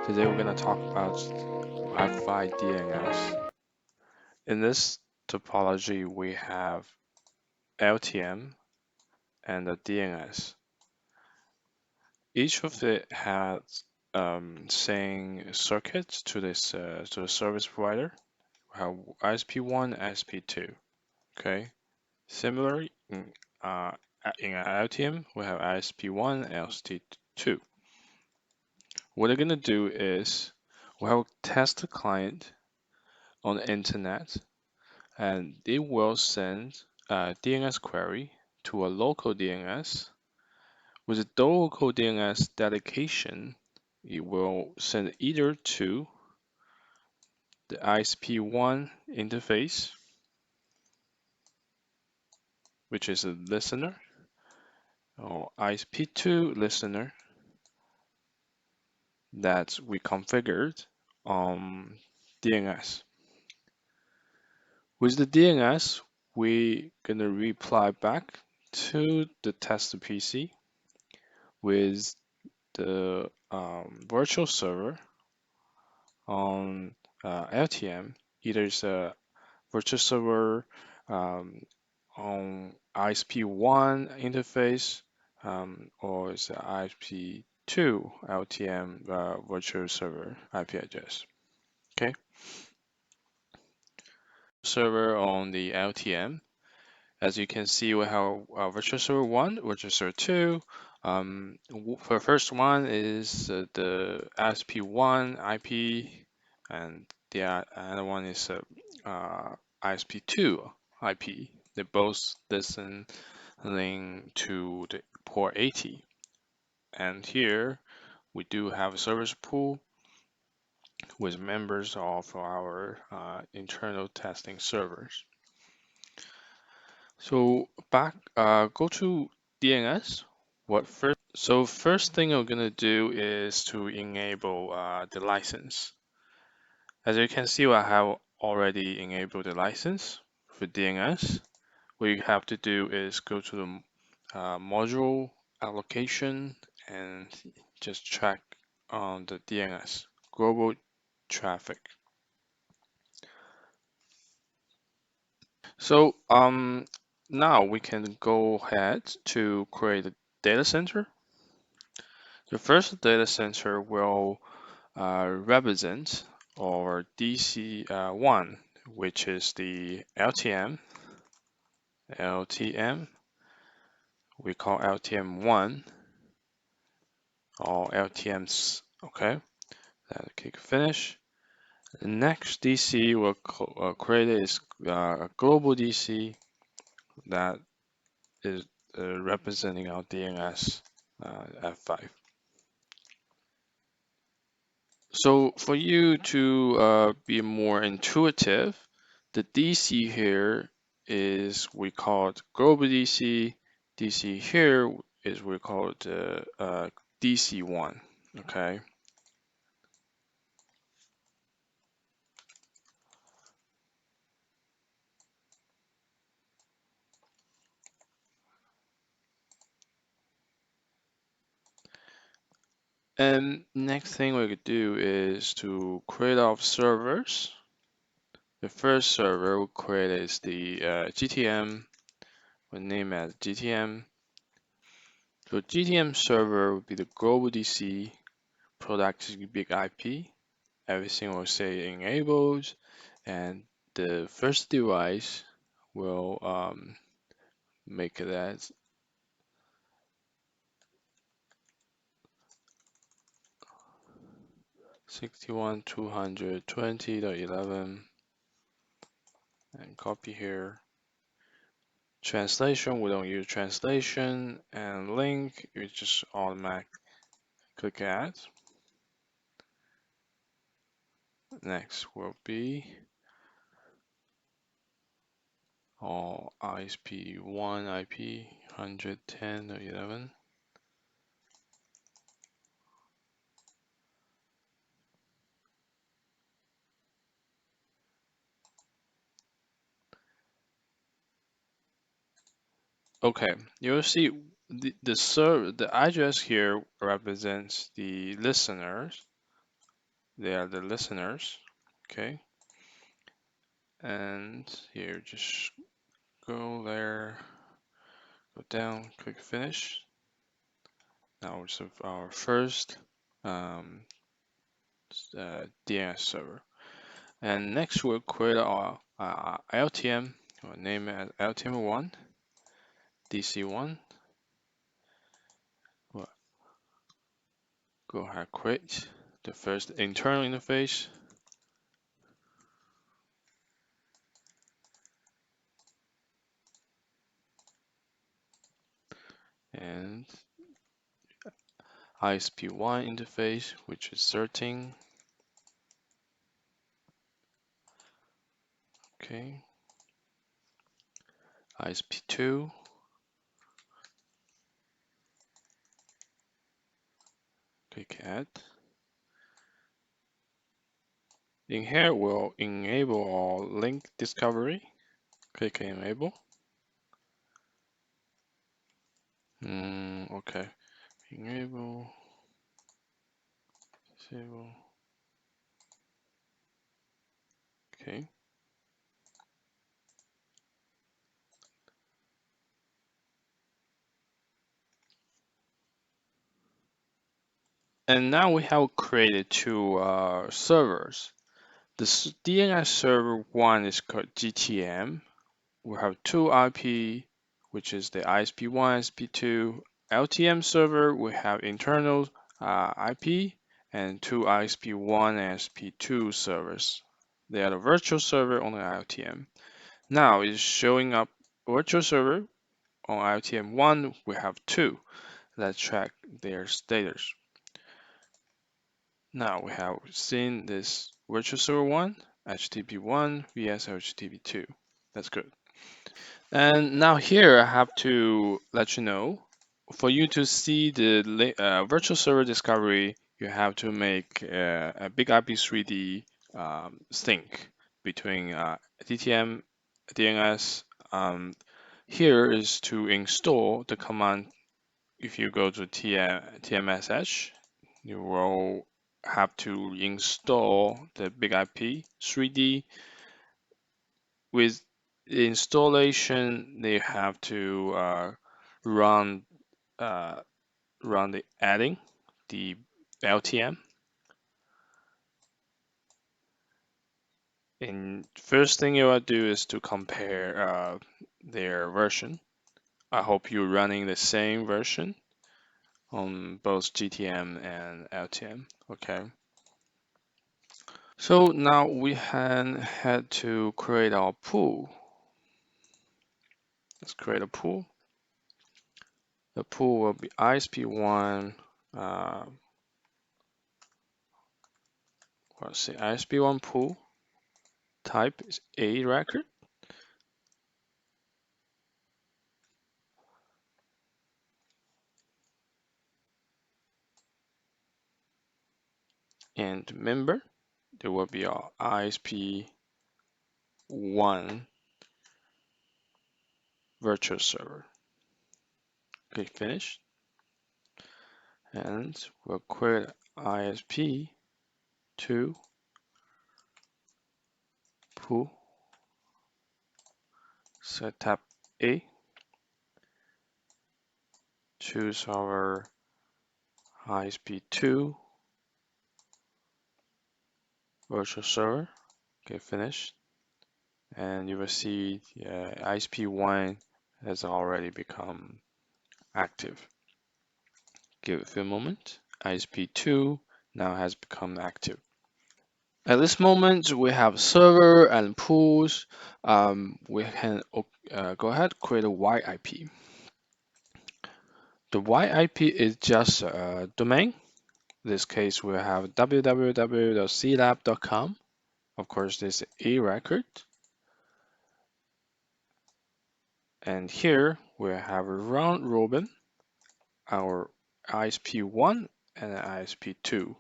Today we're going to talk about Wi-Fi DNS. In this topology, we have LTM and the DNS. Each of it has saying circuits to this to the service provider. We have ISP1, ISP2. Okay. Similarly, in LTM, we have ISP1, ISP2. What they're gonna do is we'll test the client on the internet, and it will send a DNS query to a local DNS. With the local DNS dedication, it will send either to the ISP1 interface, which is a listener, or ISP2 listener that we configured on DNS. With the DNS, we're gonna reply back to the test PC with the virtual server on LTM. Either it's a virtual server on ISP1 interface or it's an ISP2 LTM virtual server IP address. Okay. Server on the LTM. As you can see, we have virtual server 1, virtual server 2. For the first one is the ISP1 IP, and the other one is ISP2 IP. They both listening to the port 80. And here we do have a service pool with members of our internal testing servers. So go to DNS. First thing I'm gonna do is to enable the license. As you can see, I have already enabled the license for DNS. What you have to do is go to the module allocation and just check on the DNS global traffic. So now we can go ahead to create a data center. The first data center will represent our DC1, which is the LTM. We call LTM1 or LTMs. Okay, click finish. The next DC we'll create is a global DC that is representing our DNS F5. So for you to be more intuitive, the DC here is we call it global DC. DC here is we call it DC1. Okay. And next thing we could do is to create our servers. The first server we'll create is the GTM. We'll name it GTM. So GTM server will be the global DC product big IP. Everything will say enabled, and the first device will make it as (61.220.11) and copy here. Translation, we don't use translation, and link, you just automatic click add. Next will be ISP1 IP 110.11. Okay, you'll see the address here represents the listeners, they are the listeners. Okay, and here just go there, go down, click finish. Now it's our first um, DNS server. And next we'll create our LTM, or name it as LTM1, DC1. We'll go ahead, create the first internal interface. And ISP1 interface, which is 13. Okay. ISP2. Click add. In here, we'll enable our link discovery. Click enable. Okay. Enable. Disable. Okay. And now we have created two servers. The DNS server one is called GTM. We have two IP, which is the ISP1, ISP2. LTM server, we have internal IP and two ISP1 and ISP2 servers. They are the virtual server on the LTM. Now it's showing up virtual server on LTM1. We have two. Let's check their status. Now we have seen this virtual server 1, HTTP1 vs HTTP2. That's good. And now here I have to let you know, for you to see the virtual server discovery, you have to make a big IP3D sync between DTM, DNS. Here is to install the command. If you go to TMSH, you will have to install the big IP 3D. With the installation, they have to run the adding the LTM. And first thing you will do is to compare their version. I hope you're running the same version on both GTM and LTM. Okay. So now we had to create our pool. Let's create a pool. The pool will be ISP1. Let's see, ISP1 pool. Type is A record. And member, there will be our ISP1 virtual server. Click finish. And we'll create ISP2 pool. Setup A. Choose our ISP2 virtual server. Click finish. And you will see ISP1 has already become active. Give it a few moments. ISP2 now has become active. At this moment, we have server and pools. We can go ahead, create a YIP. The YIP is just a domain. In this case, we have www.clab.com. Of course, this is a record. And here we have a round robin, our ISP1 and ISP2.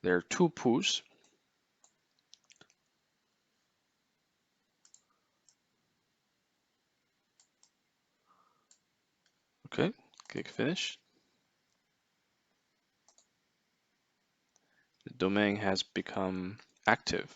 There are two pools. Okay, click finish. domain has become active.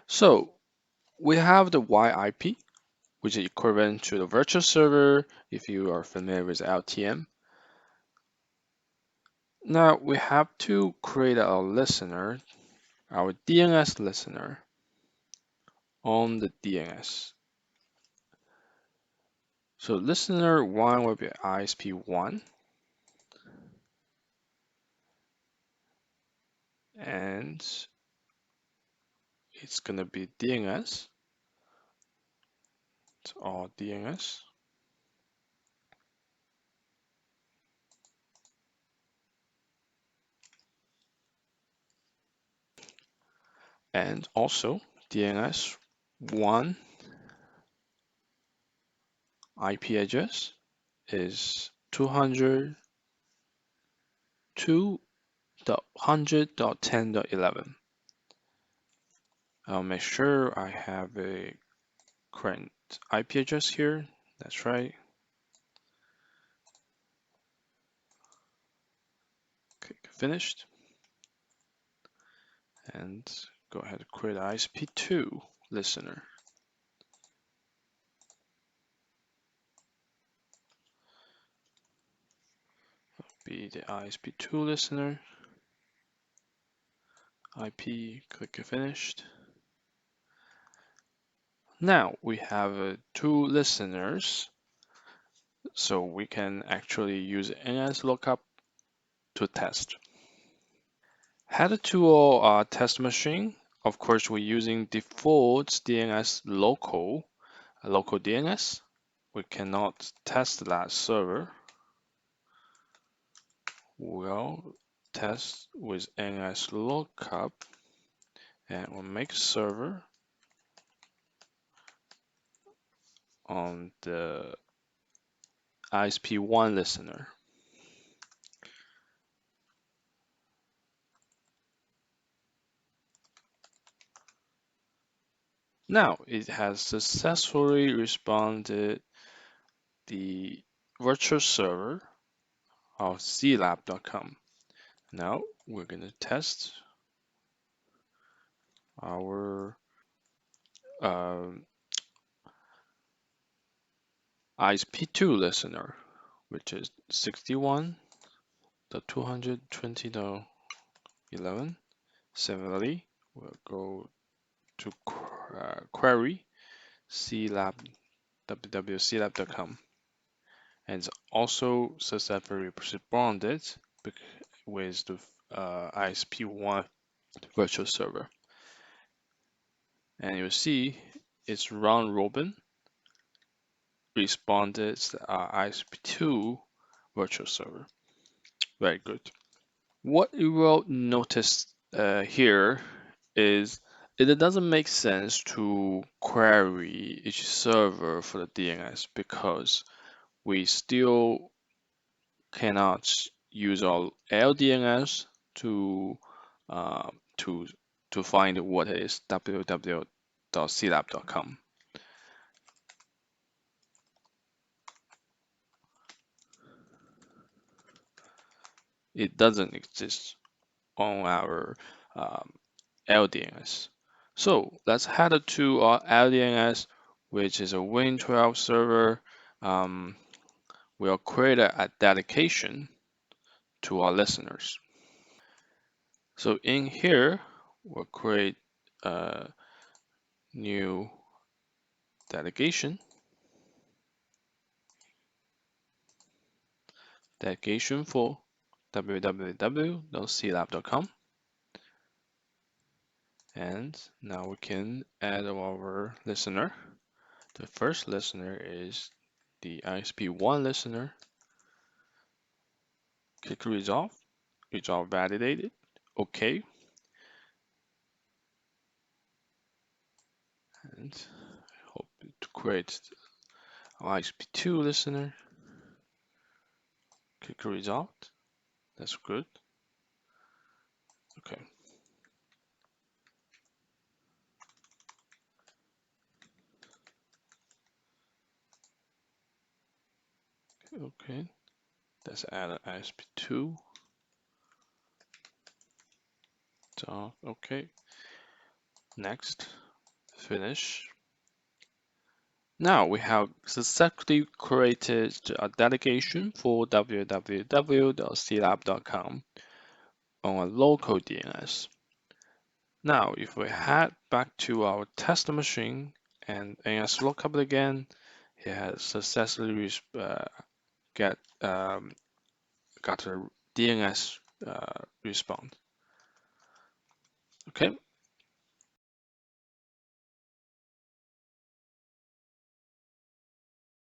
So we have the YIP, which is equivalent to the virtual server if you are familiar with LTM. Now we have to create a listener, our DNS listener on the DNS. So listener 1 will be ISP1, and it's gonna be DNS. It's all DNS. And also DNS 1 IP address is 202.100.10.11. I'll make sure I have a current IP address here. That's right. Click finished. And go ahead and create ISP2 listener. Be the ISP2 listener. IP, click finished. Now we have two listeners, so we can actually use NS lookup to test. Header to our test machine. Of course, we're using default DNS local DNS. We cannot test that server. We'll test with NS lookup, and we'll make server on the ISP1 listener. Now it has successfully responded the virtual server of zlab.com. Now we're going to test our ISP2 listener, which is 61.220.11. Similarly, we'll go to query clab www.clab.com, and it's also successfully responded with the ISP1 virtual server. And you'll see it's round robin responded ISP2 virtual server. Very good. What you will notice here is it doesn't make sense to query each server for the DNS because we still cannot use our LDNS to uh, to to find what is www.clab.com. It doesn't exist on our LDNS. So let's head to our LDNS, which is a Win12 server. We'll create a dedication to our listeners. So in here, we'll create a new dedication for www.clab.com. And now we can add our listener. The first listener is the ISP1 listener. Click resolve validated, OK. And hope to create ISP2 listener. Click resolve. That's good. Okay. Okay. Let's add an ISP2 So, okay, next, finish. Now we have successfully created a delegation for www.clab.com on a local DNS. Now, if we head back to our test machine and AS lookup again, it has successfully got a DNS response. Okay,